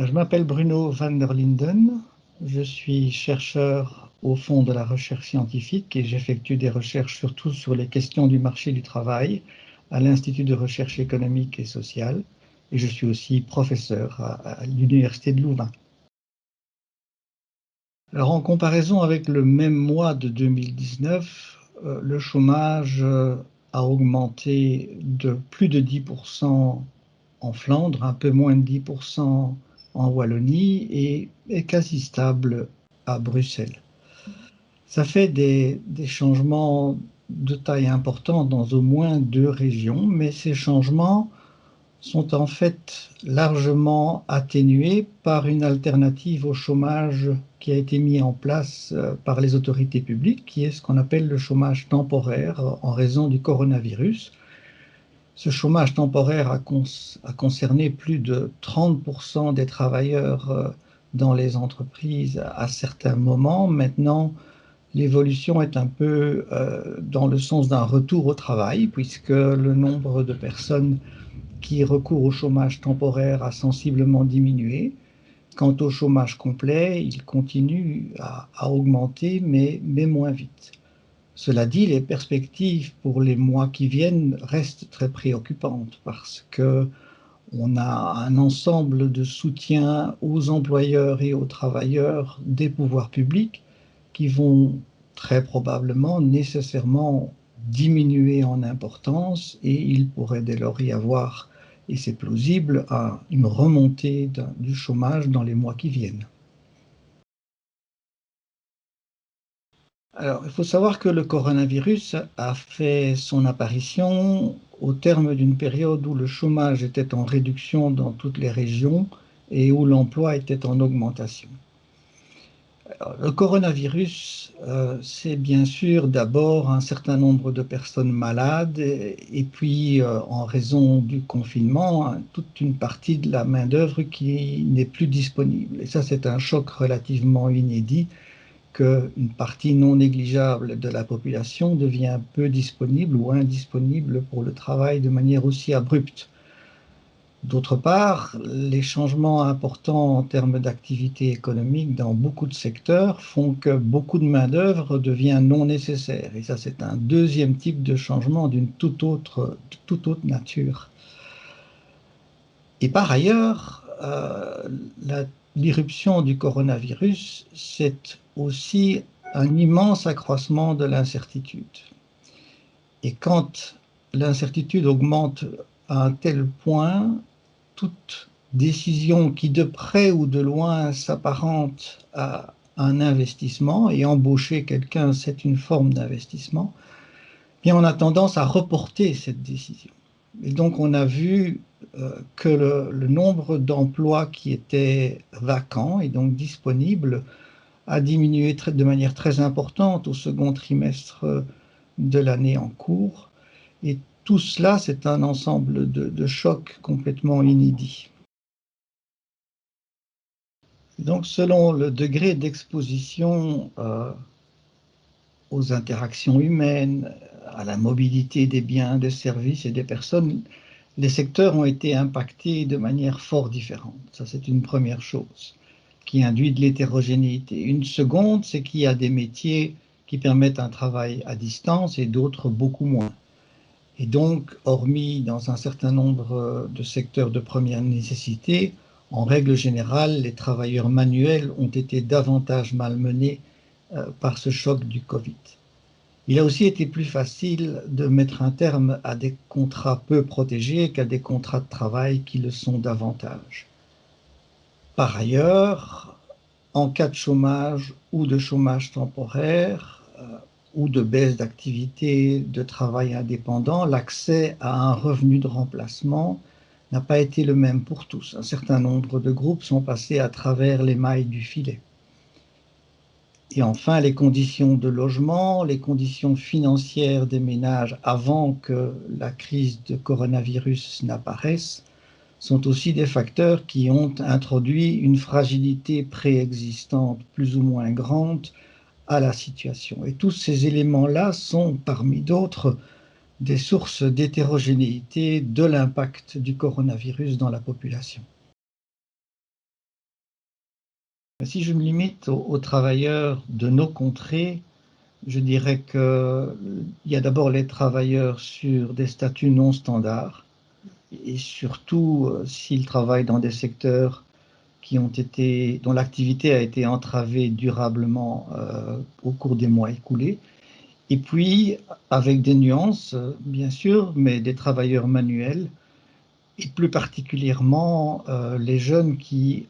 Je m'appelle Bruno van der Linden. Je suis chercheur au Fonds de la recherche scientifique et j'effectue des recherches surtout sur les questions du marché du travail à l'Institut de recherche économique et sociale. Et je suis aussi professeur à l'Université de Louvain. Alors, en comparaison avec le même mois de 2019, le chômage a augmenté de plus de 10% en Flandre, un peu moins de 10% en Wallonie et est quasi stable à Bruxelles. Ça fait des changements de taille importante dans au moins deux régions, mais ces changements sont en fait largement atténués par une alternative au chômage qui a été mis en place par les autorités publiques, qui est ce qu'on appelle le chômage temporaire en raison du coronavirus. Ce chômage temporaire a concerné plus de 30% des travailleurs dans les entreprises à certains moments. Maintenant, l'évolution est un peu dans le sens d'un retour au travail, puisque le nombre de personnes qui recourent au chômage temporaire a sensiblement diminué. Quant au chômage complet, il continue à augmenter, mais moins vite. Cela dit, les perspectives pour les mois qui viennent restent très préoccupantes parce que on a un ensemble de soutiens aux employeurs et aux travailleurs des pouvoirs publics qui vont très probablement nécessairement diminuer en importance et il pourrait dès lors y avoir, et c'est plausible, une remontée du chômage dans les mois qui viennent. Alors, il faut savoir que le coronavirus a fait son apparition au terme d'une période où le chômage était en réduction dans toutes les régions et où l'emploi était en augmentation. Alors, le coronavirus, c'est bien sûr d'abord un certain nombre de personnes malades et puis, en raison du confinement, toute une partie de la main-d'œuvre qui n'est plus disponible. Et ça, c'est un choc relativement inédit qu'une partie non négligeable de la population devient peu disponible ou indisponible pour le travail de manière aussi abrupte. D'autre part, les changements importants en termes d'activité économique dans beaucoup de secteurs font que beaucoup de main-d'œuvre devient non nécessaire. Et ça, c'est un deuxième type de changement d'une toute autre nature. Et par ailleurs, l'irruption du coronavirus, c'est aussi un immense accroissement de l'incertitude. Et quand l'incertitude augmente à un tel point, toute décision qui de près ou de loin s'apparente à un investissement, et embaucher quelqu'un, c'est une forme d'investissement, bien on a tendance à reporter cette décision. Et donc on a vu que le nombre d'emplois qui étaient vacants et donc disponibles a diminué de manière très importante au second trimestre de l'année en cours. Et tout cela, c'est un ensemble de chocs complètement inédits. Donc, selon le degré d'exposition aux interactions humaines, à la mobilité des biens, des services et des personnes, les secteurs ont été impactés de manière fort différente. Ça, c'est une première chose qui induit de l'hétérogénéité. Une seconde, c'est qu'il y a des métiers qui permettent un travail à distance et d'autres beaucoup moins. Et donc, hormis dans un certain nombre de secteurs de première nécessité, en règle générale, les travailleurs manuels ont été davantage malmenés par ce choc du Covid. Il a aussi été plus facile de mettre un terme à des contrats peu protégés qu'à des contrats de travail qui le sont davantage. Par ailleurs, en cas de chômage ou de chômage temporaire ou de baisse d'activité de travail indépendant, l'accès à un revenu de remplacement n'a pas été le même pour tous. Un certain nombre de groupes sont passés à travers les mailles du filet. Et enfin, les conditions de logement, les conditions financières des ménages avant que la crise de coronavirus n'apparaisse sont aussi des facteurs qui ont introduit une fragilité préexistante plus ou moins grande à la situation. Et tous ces éléments-là sont, parmi d'autres, des sources d'hétérogénéité de l'impact du coronavirus dans la population. Si je me limite aux travailleurs de nos contrées, je dirais qu'il y a d'abord les travailleurs sur des statuts non standards, et surtout s'ils travaillent dans des secteurs dont l'activité a été entravée durablement au cours des mois écoulés. Et puis, avec des nuances, bien sûr, mais des travailleurs manuels, et plus particulièrement les jeunes qui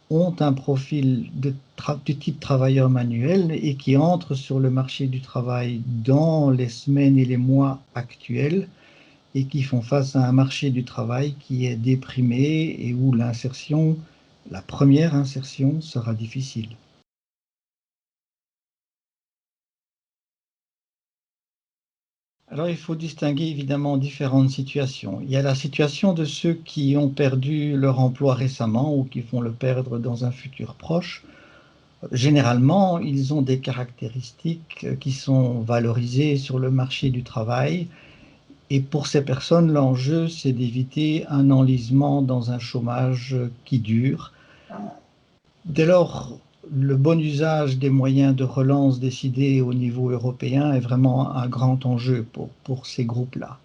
ont un profil du type travailleur manuel et qui entrent sur le marché du travail dans les semaines et les mois actuels et qui font face à un marché du travail qui est déprimé et où la première insertion sera difficile. Alors, il faut distinguer évidemment différentes situations. Il y a la situation de ceux qui ont perdu leur emploi récemment ou qui vont le perdre dans un futur proche. Généralement, ils ont des caractéristiques qui sont valorisées sur le marché du travail. Et pour ces personnes, l'enjeu, c'est d'éviter un enlisement dans un chômage qui dure. Dès lors, le bon usage des moyens de relance décidés au niveau européen est vraiment un grand enjeu pour ces groupes-là.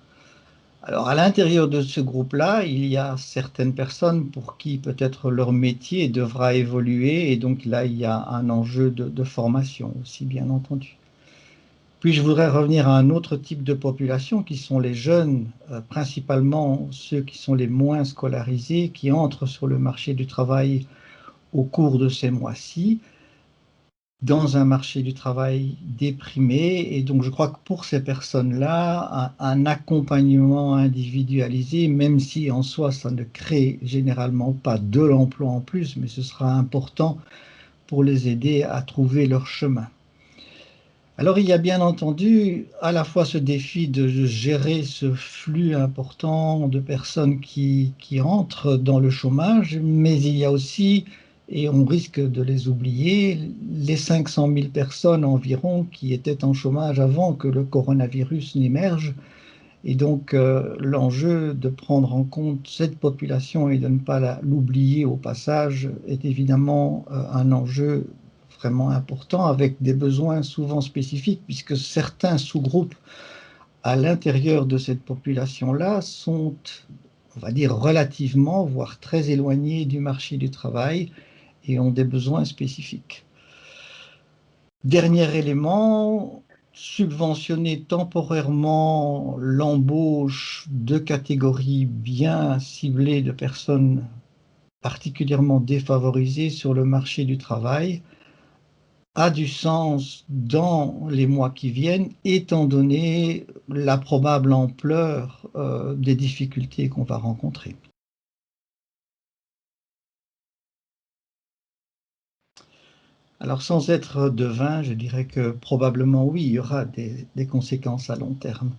Alors, à l'intérieur de ce groupe-là, il y a certaines personnes pour qui peut-être leur métier devra évoluer, et donc là, il y a un enjeu de formation aussi, bien entendu. Puis, je voudrais revenir à un autre type de population qui sont les jeunes, principalement ceux qui sont les moins scolarisés, qui entrent sur le marché du travail au cours de ces mois-ci, dans un marché du travail déprimé. Et donc, je crois que pour ces personnes-là, un accompagnement individualisé, même si en soi, ça ne crée généralement pas de l'emploi en plus, mais ce sera important pour les aider à trouver leur chemin. Alors, il y a bien entendu à la fois ce défi de gérer ce flux important de personnes qui entrent dans le chômage, mais il y a aussi, et on risque de les oublier, les 500 000 personnes environ qui étaient en chômage avant que le coronavirus n'émerge. Et donc, l'enjeu de prendre en compte cette population et de ne pas l'oublier au passage est évidemment un enjeu vraiment important avec des besoins souvent spécifiques puisque certains sous-groupes à l'intérieur de cette population-là sont, on va dire, relativement, voire très éloignés du marché du travail et ont des besoins spécifiques. Dernier élément, subventionner temporairement l'embauche de catégories bien ciblées de personnes particulièrement défavorisées sur le marché du travail a du sens dans les mois qui viennent, étant donné la probable ampleur des difficultés qu'on va rencontrer. Alors, sans être devin, je dirais que probablement oui, il y aura des conséquences à long terme.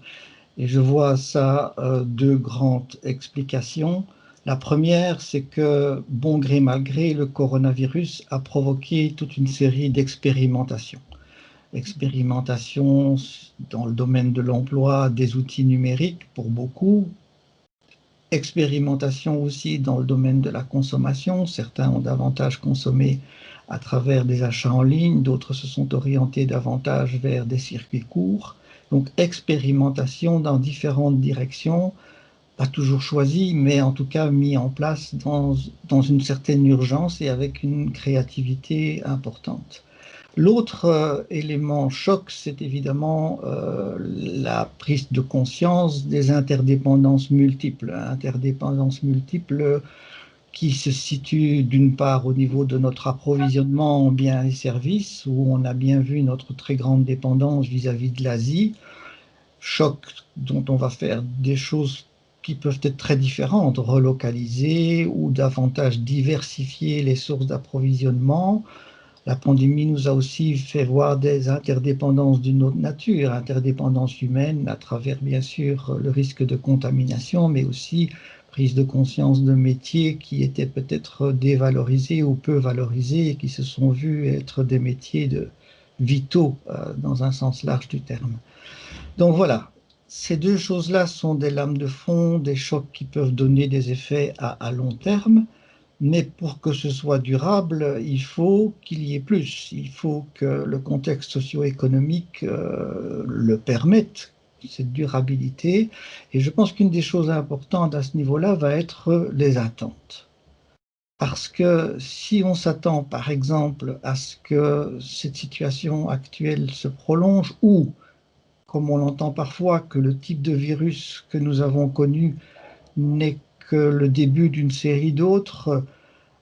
Et je vois ça deux grandes explications. La première, c'est que, bon gré mal gré, le coronavirus a provoqué toute une série d'expérimentations. Expérimentations dans le domaine de l'emploi, des outils numériques pour beaucoup. Expérimentation aussi dans le domaine de la consommation. Certains ont davantage consommé à travers des achats en ligne, d'autres se sont orientés davantage vers des circuits courts. Donc expérimentation dans différentes directions, pas toujours choisies, mais en tout cas mis en place dans une certaine urgence et avec une créativité importante. L'autre élément choc, c'est évidemment la prise de conscience des interdépendances multiples qui se situent d'une part au niveau de notre approvisionnement en biens et services, où on a bien vu notre très grande dépendance vis-à-vis de l'Asie, choc dont on va faire des choses qui peuvent être très différentes, relocaliser ou davantage diversifier les sources d'approvisionnement. La pandémie nous a aussi fait voir des interdépendances d'une autre nature, interdépendances humaines à travers bien sûr le risque de contamination, mais aussi prise de conscience de métiers qui étaient peut-être dévalorisés ou peu valorisés et qui se sont vus être des métiers vitaux dans un sens large du terme. Donc voilà, ces deux choses-là sont des lames de fond, des chocs qui peuvent donner des effets à long terme. Mais pour que ce soit durable, il faut qu'il y ait plus. Il faut que le contexte socio-économique le permette, cette durabilité. Et je pense qu'une des choses importantes à ce niveau-là va être les attentes. Parce que si on s'attend, par exemple, à ce que cette situation actuelle se prolonge ou, comme on l'entend parfois, que le type de virus que nous avons connu n'est que le début d'une série d'autres,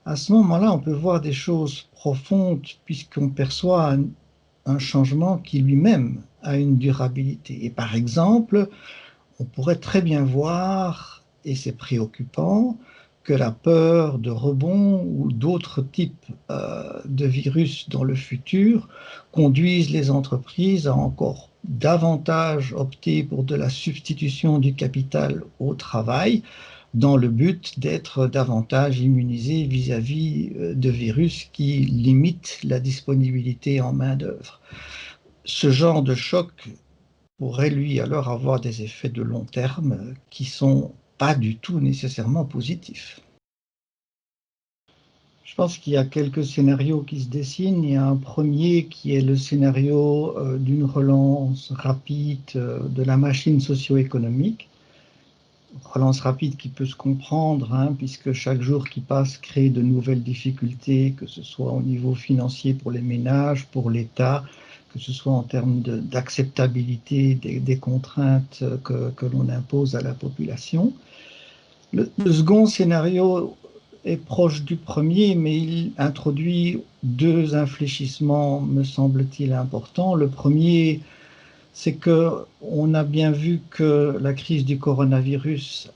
à ce moment-là, on peut voir des choses profondes puisqu'on perçoit un changement qui lui-même a une durabilité. Et par exemple, on pourrait très bien voir, et c'est préoccupant, que la peur de rebond ou d'autres types de virus dans le futur conduisent les entreprises à encore davantage opter pour de la substitution du capital au travail dans le but d'être davantage immunisé vis-à-vis de virus qui limitent la disponibilité en main-d'œuvre. Ce genre de choc pourrait lui alors avoir des effets de long terme qui sont pas du tout nécessairement positifs. Je pense qu'il y a quelques scénarios qui se dessinent. Il y a un premier qui est le scénario d'une relance rapide de la machine socio-économique. Relance rapide qui peut se comprendre, hein, puisque chaque jour qui passe crée de nouvelles difficultés, que ce soit au niveau financier pour les ménages, pour l'État, que ce soit en termes d'acceptabilité des contraintes que l'on impose à la population. Le second scénario est proche du premier, mais il introduit deux infléchissements, me semble-t-il, importants. Le premier, c'est qu'on a bien vu que la crise du coronavirus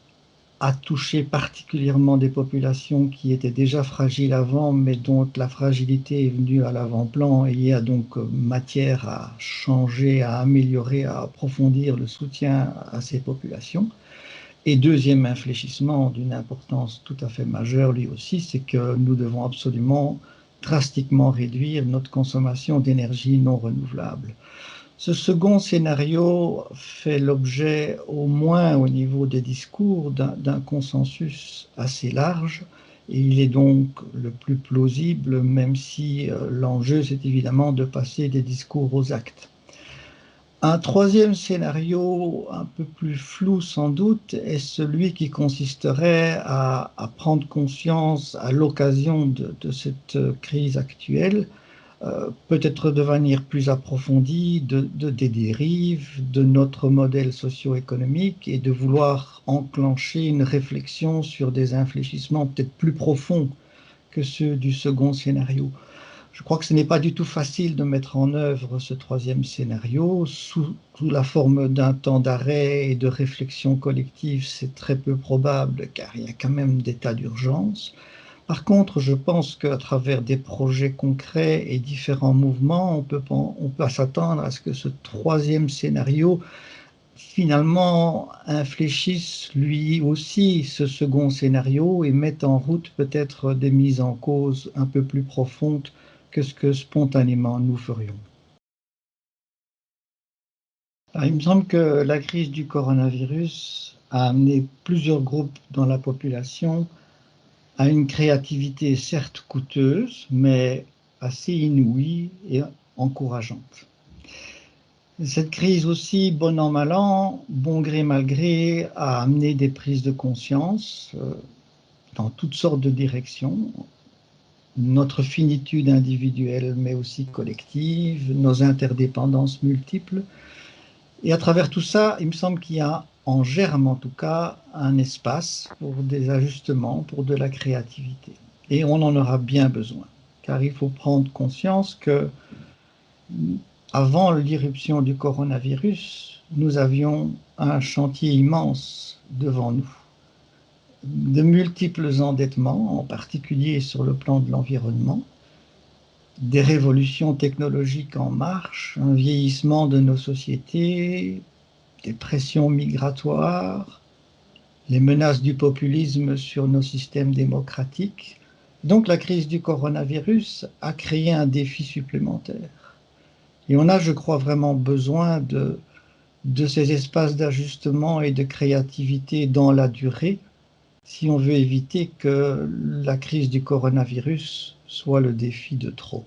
a touché particulièrement des populations qui étaient déjà fragiles avant, mais dont la fragilité est venue à l'avant-plan et il y a donc matière à changer, à améliorer, à approfondir le soutien à ces populations. Et deuxième infléchissement d'une importance tout à fait majeure, lui aussi, c'est que nous devons absolument drastiquement réduire notre consommation d'énergie non renouvelable. Ce second scénario fait l'objet, au moins au niveau des discours, d'un consensus assez large, et il est donc le plus plausible, même si l'enjeu, c'est évidemment de passer des discours aux actes. Un troisième scénario, un peu plus flou sans doute, est celui qui consisterait à prendre conscience à l'occasion de cette crise actuelle, peut-être de manière plus approfondie des dérives de notre modèle socio-économique et de vouloir enclencher une réflexion sur des infléchissements peut-être plus profonds que ceux du second scénario. Je crois que ce n'est pas du tout facile de mettre en œuvre ce troisième scénario sous la forme d'un temps d'arrêt et de réflexion collective. C'est très peu probable car il y a quand même des tas d'urgence. Par contre, je pense qu'à travers des projets concrets et différents mouvements, on peut s'attendre à ce que ce troisième scénario, finalement, infléchisse lui aussi ce second scénario et mette en route peut-être des mises en cause un peu plus profondes que ce que spontanément nous ferions. Alors, il me semble que la crise du coronavirus a amené plusieurs groupes dans la population à une créativité certes coûteuse, mais assez inouïe et encourageante. Cette crise aussi, bon an, mal an, bon gré, mal gré, a amené des prises de conscience dans toutes sortes de directions. Notre finitude individuelle, mais aussi collective, nos interdépendances multiples. Et à travers tout ça, il me semble qu'il y a en germe en tout cas un espace pour des ajustements, pour de la créativité. Et on en aura bien besoin, car il faut prendre conscience que avant l'irruption du coronavirus, nous avions un chantier immense devant nous. De multiples endettements, en particulier sur le plan de l'environnement, des révolutions technologiques en marche, un vieillissement de nos sociétés, des pressions migratoires, les menaces du populisme sur nos systèmes démocratiques. Donc la crise du coronavirus a créé un défi supplémentaire. Et on a, je crois, vraiment besoin de ces espaces d'ajustement et de créativité dans la durée si on veut éviter que la crise du coronavirus soit le défi de trop.